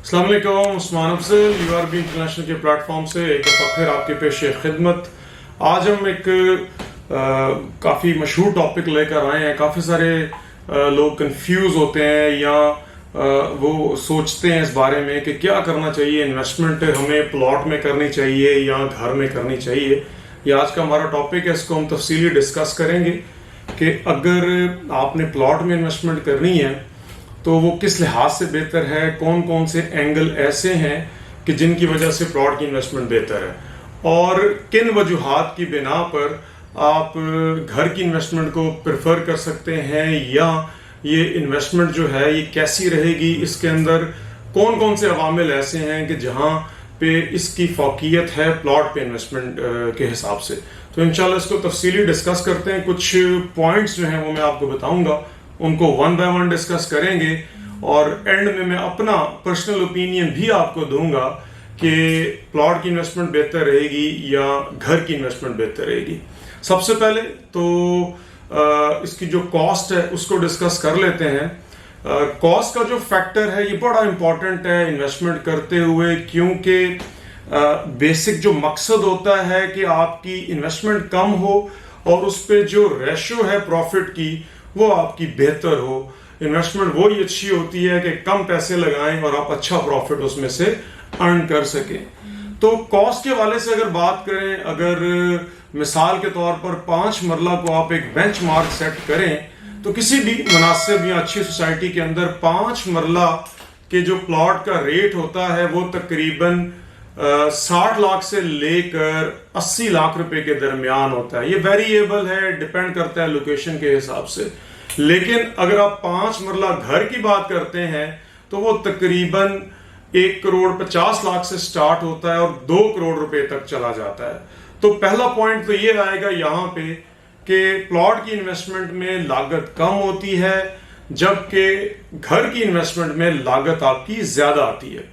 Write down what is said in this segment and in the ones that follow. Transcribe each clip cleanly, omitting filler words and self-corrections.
अस्सलाम वालेकुम, Usman Afzal URB international के प्लेटफॉर्म से एक दफ़ा फिर आपके पेश खिदमत। आज हम एक काफ़ी मशहूर टॉपिक लेकर आए हैं। काफ़ी सारे लोग कंफ्यूज होते हैं या वो सोचते हैं इस बारे में कि क्या करना चाहिए, इन्वेस्टमेंट हमें प्लॉट में करनी चाहिए या घर में करनी चाहिए। ये आज का हमारा टॉपिक है, इसको हम तफसीली डिस्कस करेंगे कि अगर आपने प्लॉट में इन्वेस्टमेंट करनी है तो वो किस लिहाज से बेहतर है, कौन कौन से एंगल ऐसे हैं कि जिनकी वजह से प्लॉट की इन्वेस्टमेंट बेहतर है और किन वजूहात की बिना पर आप घर की इन्वेस्टमेंट को प्रेफर कर सकते हैं या ये इन्वेस्टमेंट जो है ये कैसी रहेगी, इसके अंदर कौन कौन से अवामिल ऐसे हैं कि जहाँ पे इसकी फौकियत है प्लॉट पे इन्वेस्टमेंट के हिसाब से। तो इंशाल्लाह इसको तफसीली डिस्कस करते हैं। कुछ पॉइंट्स जो हैं वो मैं आपको बताऊंगा, उनको वन बाय वन डिस्कस करेंगे और एंड में मैं अपना पर्सनल ओपिनियन भी आपको दूंगा कि प्लॉट की इन्वेस्टमेंट बेहतर रहेगी या घर की इन्वेस्टमेंट बेहतर रहेगी। सबसे पहले तो इसकी जो कॉस्ट है उसको डिस्कस कर लेते हैं। कॉस्ट का जो फैक्टर है ये बड़ा इंपॉर्टेंट है इन्वेस्टमेंट करते हुए, क्योंकि बेसिक जो मकसद होता है कि आपकी इन्वेस्टमेंट कम हो और उस पर जो रेशो है प्रॉफिट की वो आपकी बेहतर हो। इन्वेस्टमेंट वो ही अच्छी होती है कि कम पैसे लगाएं और आप अच्छा प्रॉफिट उसमें से अर्न कर सकें। तो कॉस्ट के वाले से अगर बात करें, अगर मिसाल के तौर पर 5 मरला को आप एक बेंचमार्क सेट करें तो किसी भी मुनासिब या अच्छी सोसाइटी के अंदर 5 मरला के जो प्लॉट का रेट होता है वो तकरीबन 60 लाख से लेकर 80 लाख रुपए के दरमियान होता है। ये वेरिएबल है, डिपेंड करता है लोकेशन के हिसाब से। लेकिन अगर आप 5 मरला घर की बात करते हैं तो वो तकरीबन 1,50,00,000 से स्टार्ट होता है और 2 करोड़ रुपए तक चला जाता है। तो पहला पॉइंट तो ये आएगा यहाँ पे कि प्लॉट की इन्वेस्टमेंट में लागत कम होती है जबकि घर की इन्वेस्टमेंट में लागत आपकी ज्यादा आती है।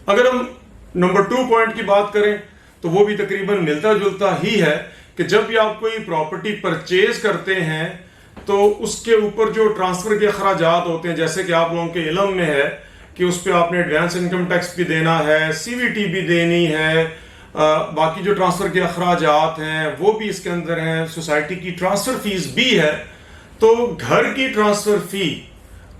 अगर हम नंबर 2 पॉइंट की बात करें तो वो भी तकरीबन मिलता जुलता ही है कि जब भी आप कोई प्रॉपर्टी परचेज करते हैं तो उसके ऊपर जो ट्रांसफर के अखराजात होते हैं, जैसे कि आप लोगों के इल्म में है कि उस पर आपने एडवांस इनकम टैक्स भी देना है, CVT भी देनी है, बाकी जो ट्रांसफर के अखराजात हैं वो भी इसके अंदर हैं, सोसाइटी की ट्रांसफर फीस भी है। तो घर की ट्रांसफर फी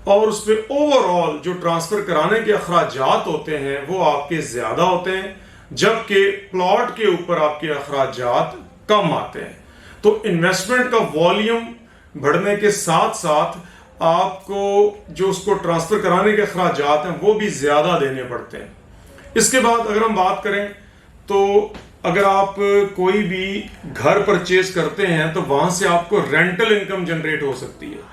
और उस पर ओवरऑल जो ट्रांसफर कराने के अखराजात होते हैं वो आपके ज्यादा होते हैं, जबकि प्लॉट के ऊपर आपके अखराजात कम आते हैं। तो इन्वेस्टमेंट का वॉल्यूम बढ़ने के साथ साथ आपको जो उसको ट्रांसफर कराने के अखराजात हैं वो भी ज्यादा देने पड़ते हैं। इसके बाद अगर हम बात करें तो अगर आप कोई भी घर परचेज करते हैं तो वहां से आपको रेंटल इनकम जनरेट हो सकती है।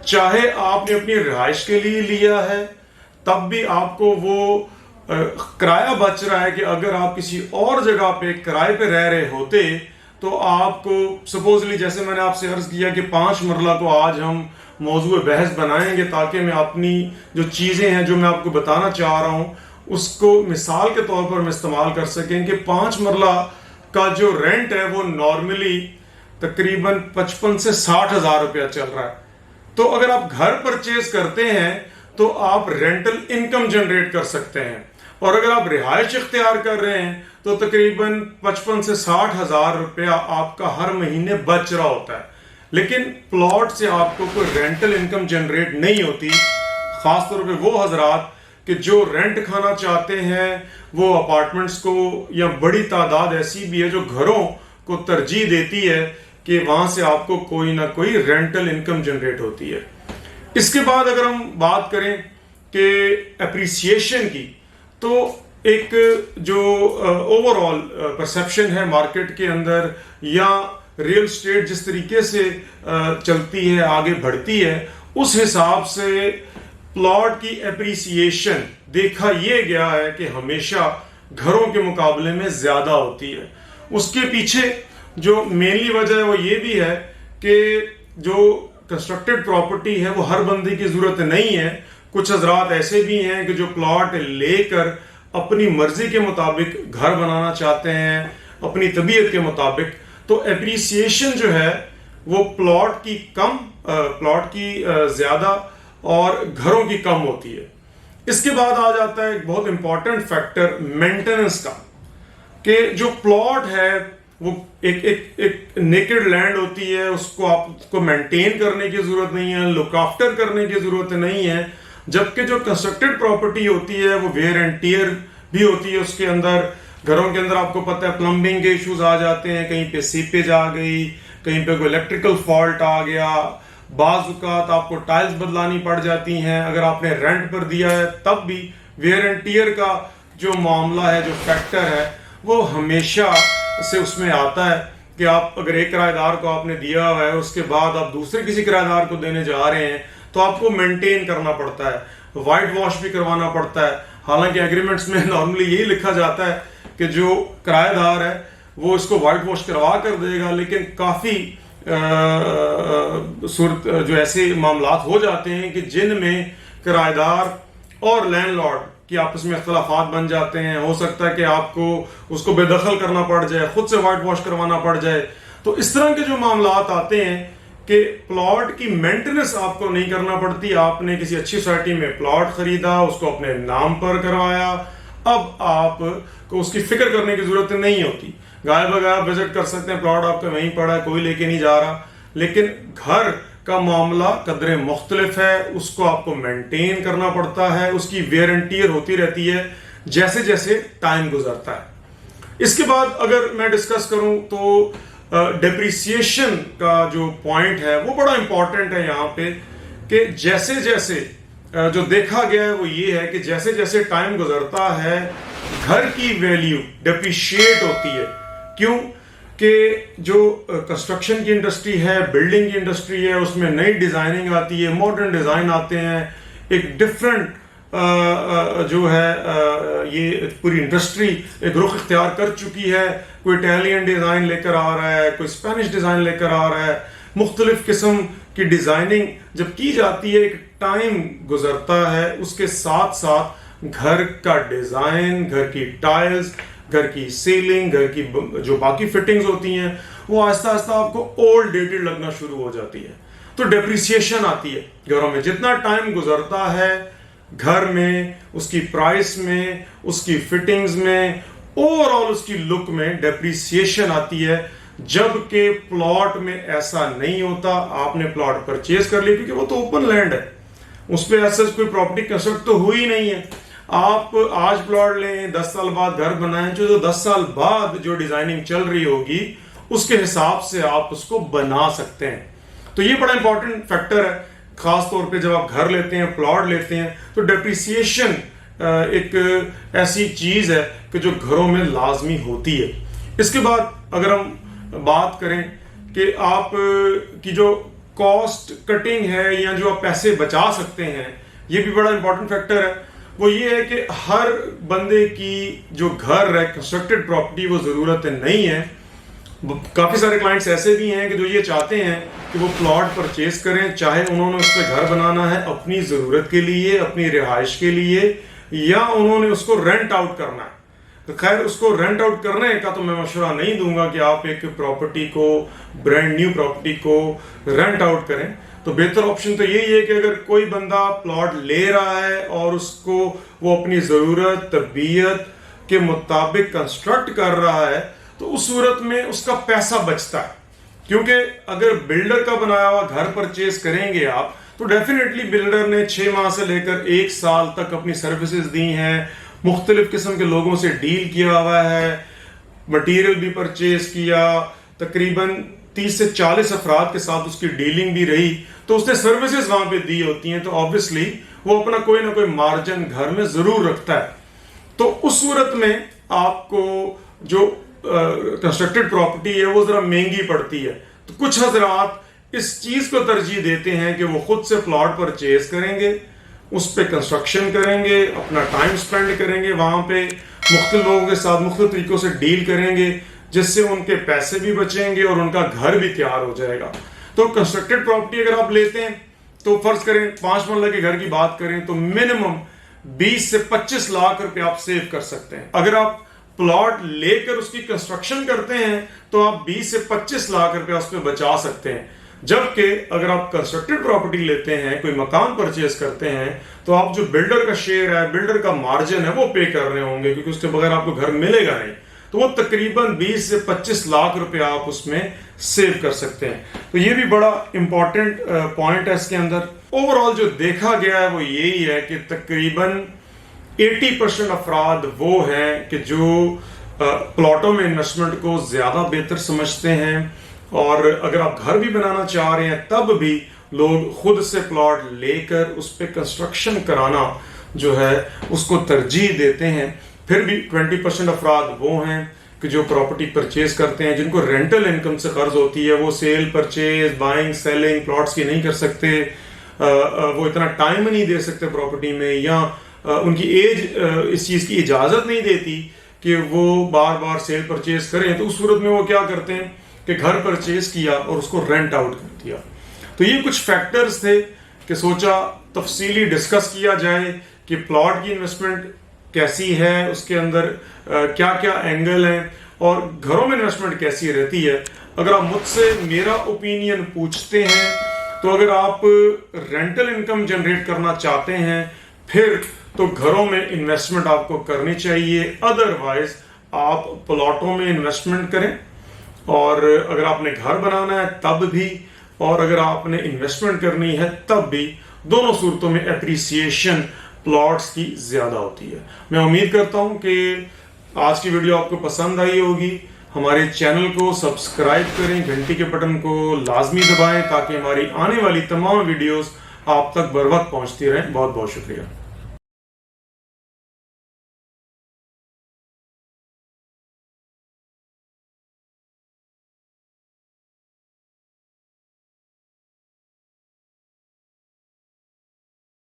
चाहे आपने अपनी रिहाइश के लिए लिया है तब भी आपको वो किराया बच रहा है कि अगर आप किसी और जगह पे किराए पे रह रहे होते तो आपको सपोजली, जैसे मैंने आपसे अर्ज किया कि 5 मरला को आज हम मौजूद बहस बनाएंगे ताकि मैं अपनी जो चीजें हैं जो मैं आपको बताना चाह रहा हूं उसको मिसाल के तौर पर मैं इस्तेमाल कर सकें कि 5 मरला का जो रेंट है वो नॉर्मली तकरीबन 55 से 60 हजार रुपया चल रहा है। तो अगर आप घर परचेज करते हैं तो आप रेंटल इनकम जनरेट कर सकते हैं और अगर आप रिहाइश इख्तियार कर रहे हैं तो तकरीबन 55 से 60 हजार रुपया आपका हर महीने बच रहा होता है। लेकिन प्लॉट से आपको कोई रेंटल इनकम जनरेट नहीं होती, खासतौर पे वो हजरात कि जो रेंट खाना चाहते हैं, वो अपार्टमेंट्स को, या बड़ी तादाद ऐसी भी है जो घरों को तरजीह देती है कि वहां से आपको कोई ना कोई रेंटल इनकम जनरेट होती है। इसके बाद अगर हम बात करें कि एप्रिसिएशन की, तो एक जो ओवरऑल परसेप्शन है मार्केट के अंदर या रियल स्टेट जिस तरीके से चलती है, आगे बढ़ती है, उस हिसाब से प्लॉट की एप्रिसिएशन देखा यह गया है कि हमेशा घरों के मुकाबले में ज्यादा होती है। उसके पीछे जो मेनली वजह है वो ये भी है कि जो कंस्ट्रक्टेड प्रॉपर्टी है वो हर बंदे की जरूरत नहीं है। कुछ हजरात ऐसे भी हैं कि जो प्लॉट लेकर अपनी मर्जी के मुताबिक घर बनाना चाहते हैं, अपनी तबीयत के मुताबिक। तो एप्रिसिएशन जो है वो प्लॉट की कम, प्लॉट की ज्यादा और घरों की कम होती है। اس کے بعد آ جاتا ہے ایک بہت امپورٹنٹ فیکٹر مینٹیننس کا، کہ جو پلاٹ ہے وہ ایک نیکڈ لینڈ ہوتی ہے، اس کو آپ کو مینٹین کرنے کی ضرورت نہیں ہے، لک آفٹر کرنے کی ضرورت نہیں ہے، جبکہ جو کنسٹرکٹڈ پراپرٹی ہوتی ہے وہ ویئر اینڈ ٹیئر بھی ہوتی ہے اس کے اندر. گھروں کے اندر آپ کو پتہ ہے پلمبنگ کے ایشوز آ جاتے ہیں، کہیں پہ سیپیج آ گئی، کہیں پہ کوئی الیکٹریکل فالٹ آ گیا، بعض اوقات آپ کو ٹائلز بدلانی پڑ جاتی ہیں، اگر آپ نے رینٹ پر دیا ہے تب بھی ویئر اینڈ ٹیئر کا جو معاملہ ہے، جو فیکٹر ہے، وہ ہمیشہ سے اس میں آتا ہے کہ آپ اگر ایک کرایہ دار کو آپ نے دیا ہوا ہے، اس کے بعد آپ دوسرے کسی کرایہ دار کو دینے جا رہے ہیں تو آپ کو مینٹین کرنا پڑتا ہے، وائٹ واش بھی کروانا پڑتا ہے. حالانکہ ایگریمنٹس میں نارملی یہی لکھا جاتا ہے کہ جو کرایہ دار ہے وہ اس کو وائٹ واش کروا کر دے گا، لیکن کافی صورت جو ایسے معاملات ہو جاتے ہیں کہ جن میں کرایہ دار اور لینڈ لارڈ کی آپس میں اختلافات بن جاتے ہیں. ہو سکتا ہے کہ آپ کو اس کو بے دخل کرنا پڑ جائے، خود سے وائٹ واش کروانا پڑ جائے. تو اس طرح کے جو معاملات آتے ہیں کہ پلاٹ کی مینٹیننس آپ کو نہیں کرنا پڑتی. آپ نے کسی اچھی سوسائٹی میں پلاٹ خریدا، اس کو اپنے نام پر کروایا، اب آپ کو اس کی فکر کرنے کی ضرورت نہیں ہوتی. گائے بگائے آپ وزٹ کر سکتے ہیں، پلاٹ آپ کا وہیں پڑا ہے، کوئی لے کے نہیں جا رہا. لیکن گھر کا معاملہ قدرے مختلف ہے، اس کو آپ کو مینٹین کرنا پڑتا ہے، اس کی ویئر اینڈ ٹیئر ہوتی رہتی ہے جیسے جیسے ٹائم گزرتا ہے. اس کے بعد اگر میں ڈسکس کروں تو ڈیپریسیشن کا جو پوائنٹ ہے وہ بڑا امپورٹنٹ ہے یہاں پہ، کہ جیسے جیسے جو دیکھا گیا ہے وہ یہ ہے کہ جیسے جیسے ٹائم گزرتا ہے گھر کی ویلیو ڈیپریشیٹ ہوتی ہے. کیوں؟ کہ جو کنسٹرکشن کی انڈسٹری ہے، بلڈنگ کی انڈسٹری ہے، اس میں نئی ڈیزائننگ آتی ہے، ماڈرن ڈیزائن آتے ہیں، ایک ڈفرینٹ جو ہے یہ پوری انڈسٹری ایک رخ اختیار کر چکی ہے. کوئی اٹیلین ڈیزائن لے کر آ رہا ہے، کوئی اسپینش ڈیزائن لے کر آ رہا ہے، مختلف قسم کی ڈیزائننگ جب کی جاتی ہے، ایک ٹائم گزرتا ہے، اس کے ساتھ ساتھ گھر کا ڈیزائن، گھر کی ٹائلز، گھر کی سیلنگ، گھر کی جو باقی فٹنگز ہوتی ہیں وہ آہستہ آہستہ آپ کو اولڈ ڈیٹڈ لگنا شروع ہو جاتی ہے. تو ڈیپریسیشن آتی ہے گھروں میں. جتنا ٹائم گزرتا ہے گھر میں، اس کی پرائس میں، اس کی فٹنگز میں، اوور آل اس کی لک میں ڈیپریسیشن آتی ہے. جبکہ پلاٹ میں ایسا نہیں ہوتا. آپ نے پلاٹ پرچیز کر لی کیونکہ وہ تو اوپن لینڈ ہے، اس پہ ایسا کوئی پراپرٹی کنسٹرکٹ تو ہوئی نہیں ہے. آپ آج پلاٹ لیں، 10 سال بعد گھر بنائیں، جو 10 سال بعد جو ڈیزائننگ چل رہی ہوگی اس کے حساب سے آپ اس کو بنا سکتے ہیں. تو یہ بڑا امپورٹنٹ فیکٹر ہے، خاص طور پہ جب آپ گھر لیتے ہیں، پلاٹ لیتے ہیں. تو ڈیپریسیشن ایک ایسی چیز ہے کہ جو گھروں میں لازمی ہوتی ہے. اس کے بعد اگر ہم بات کریں کہ آپ کی جو کاسٹ کٹنگ ہے یا جو آپ پیسے بچا سکتے ہیں، یہ بھی بڑا امپورٹنٹ فیکٹر ہے. وہ یہ ہے کہ ہر بندے کی جو گھر ہے کنسٹرکٹڈ پراپرٹی وہ ضرورت نہیں ہے. کافی سارے کلائنٹس ایسے بھی ہیں کہ جو یہ چاہتے ہیں کہ وہ پلاٹ پرچیز کریں، چاہے انہوں نے اس پہ گھر بنانا ہے اپنی ضرورت کے لیے، اپنی رہائش کے لیے، یا انہوں نے اس کو رینٹ آؤٹ کرنا ہے. تو خیر اس کو رینٹ آؤٹ کرنے کا تو میں مشورہ نہیں دوں گا کہ آپ ایک پراپرٹی کو، برانڈ نیو پراپرٹی کو رینٹ آؤٹ کریں. تو بہتر آپشن تو یہی ہے کہ اگر کوئی بندہ پلاٹ لے رہا ہے اور اس کو وہ اپنی ضرورت طبیعت کے مطابق کنسٹرکٹ کر رہا ہے تو اس صورت میں اس کا پیسہ بچتا ہے. کیونکہ اگر بلڈر کا بنایا ہوا گھر پرچیز کریں گے آپ تو ڈیفینیٹلی بلڈر نے 6 ماہ سے لے کر 1 سال تک اپنی سروسز دی ہیں، مختلف قسم کے لوگوں سے ڈیل کیا ہوا ہے، مٹیریل بھی پرچیز کیا، تقریباً 30 سے 40 افراد کے ساتھ اس کی ڈیلنگ بھی رہی، تو اس نے سروسز وہاں پہ دی ہوتی ہیں. تو آبویسلی وہ اپنا کوئی نہ کوئی مارجن گھر میں ضرور رکھتا ہے. تو اس صورت میں آپ کو جو کنسٹرکٹڈ پراپرٹی ہے وہ ذرا مہنگی پڑتی ہے. تو کچھ حضرات اس چیز کو ترجیح دیتے ہیں کہ وہ خود سے پلاٹ پرچیز کریں گے، اس پہ کنسٹرکشن کریں گے، اپنا ٹائم سپینڈ کریں گے، وہاں پہ مختلف لوگوں کے ساتھ مختلف طریقوں سے ڈیل کریں گے، جس سے ان کے پیسے بھی بچیں گے اور ان کا گھر بھی تیار ہو جائے گا. تو کنسٹرکٹڈ پراپرٹی اگر آپ لیتے ہیں تو فرض کریں 5 مرلہ کے گھر کی بات کریں تو منیمم 20 سے 25 لاکھ روپے آپ سیو کر سکتے ہیں. اگر آپ پلاٹ لے کر اس کی کنسٹرکشن کرتے ہیں تو آپ 20 سے 25 لاکھ روپے اس پہ بچا سکتے ہیں. जबकि अगर आप कंस्ट्रक्टेड प्रॉपर्टी लेते हैं, कोई मकान परचेज करते हैं, तो आप जो बिल्डर का शेयर है, बिल्डर का मार्जिन है, वो पे कर रहे होंगे, क्योंकि उसके बगैर आपको घर मिलेगा नहीं। तो वो तकरीबन 20 से 25 लाख रुपए आप उसमें सेव कर सकते हैं। तो ये भी बड़ा इंपॉर्टेंट पॉइंट है इसके अंदर। ओवरऑल जो देखा गया है वो यही है कि तकरीबन 80% अफराद वो हैं कि जो प्लॉटों में इन्वेस्टमेंट को ज्यादा बेहतर समझते हैं, और अगर आप घर भी बनाना चाह रहे हैं तब भी लोग खुद से प्लॉट लेकर उस पर कंस्ट्रक्शन कराना जो है उसको तरजीह देते हैं। फिर भी 20% अफराद वो हैं कि जो प्रॉपर्टी परचेज करते हैं, जिनको रेंटल इनकम से कर्ज होती है, वो cell purchase buying selling plots की नहीं कर सकते, वो इतना टाइम नहीं दे सकते प्रॉपर्टी में, या उनकी एज इस चीज की इजाजत नहीं देती कि वो बार बार सेल परचेज करें। तो उस सूरत में वो क्या करते हैं कि घर परचेज किया और उसको रेंट आउट कर दिया। तो ये कुछ फैक्टर्स थे कि सोचा तफसीली डिस्कस किया जाए कि प्लॉट की इन्वेस्टमेंट कैसी है, उसके अंदर क्या क्या एंगल हैं, और घरों में इन्वेस्टमेंट कैसी रहती है। अगर आप मुझसे मेरा ओपिनियन पूछते हैं तो अगर आप रेंटल इनकम जनरेट करना चाहते हैं फिर तो घरों में इन्वेस्टमेंट आपको करनी चाहिए, अदरवाइज आप प्लॉटों में इन्वेस्टमेंट करें। और अगर आपने घर बनाना है तब भी, और अगर आपने इन्वेस्टमेंट करनी है तब भी, दोनों सूरतों में एप्रिसिएशन प्लॉट्स की ज्यादा होती है। मैं उम्मीद करता हूं कि आज की वीडियो आपको पसंद आई होगी। हमारे चैनल को सब्सक्राइब करें, घंटी के बटन को लाजमी दबाएं ताकि हमारी आने वाली तमाम वीडियोस आप तक बर वक्त पहुंचती रहें। बहुत बहुत शुक्रिया।